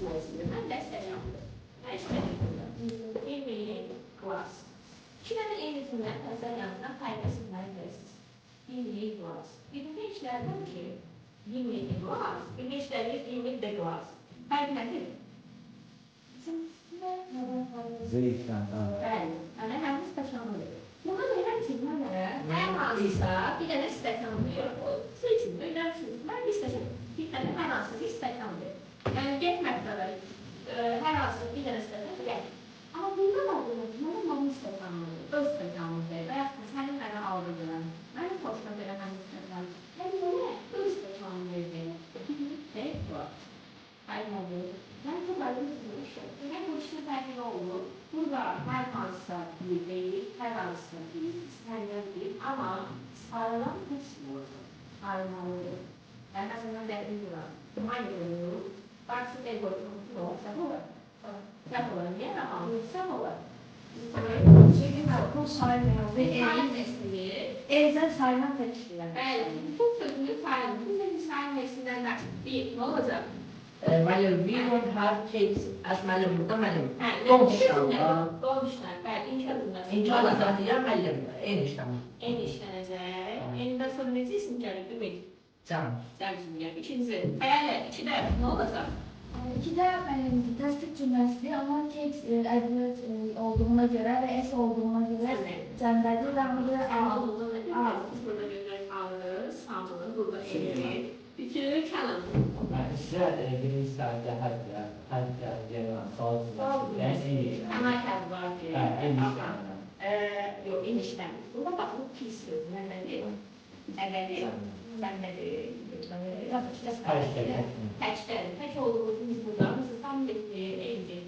Ben destek aldım. Ben istedim. Give me a glass. Kişilerin eğitiminden tasarlanma faydasından görsün. Give me a glass. İlginçlerden ki, give me a glass. İlginçleri give me the glass. Hayır, hayır. Zayıftan. Bəli, ana hansı stəkandır? Buna görə kimlərə hər hansısa bir dənə stəkan verir. O seçin, öyrənsiniz. Mən istəsəm bir dənə hər hansısa bir stəkan verir. Yəni getməkdə hər hansısa bir dənə stəkan verir. Amma bunda da mənə mənim stəkanım, öz stəkanım verir. Və yaxud da sənin mənə aldığın, mənim xoşuma görə mənim stəkanım. Yəni mənə öz stəkanım verir. Aynen. Ben çok ayrılmışım. Ben bu işte belki oldu. Burada her hansısa bir değil, her hansısa bir İspanyol değil ama sağlam kısmı Almanlı. Ben aslında derdim var. Aynı oluyor. Bazı egoizm olsa bu var. Yapılan yer ama olsa bu var. Çünkü bu saymayan ve evden saymak istiyor. Evet. Bu sözünü saymak. Bu sözünü saymasından da bir ne olacak? Malum, we don't have kids as malum, bukan malum. Komşular. Komşular, bəli, inşallah. İnşallah zaten ya malum, eniştem. Eniştənəcək. Enindən sonra necə isim gəlir, Ümid? Can. Can isim gəlir. İkinci, hayal ikidə nə olacaq? İkide tasdik cümlesi ama tek adımız olduğuna göre ve es olduğuna göre cəmdədir və onu da Ağzımız burada görürük, ağız, hamının burada evi. Bütün kəlam. İşte İngiliz saatte hatta gelen sağlıklı. Yani Ana kəlam var ki. enişten. Yox, eniştəm. Burada bax, bu pis söz, nədir? Nədir? Təkdir. Tək olduğumuz biz burada, tam evdir.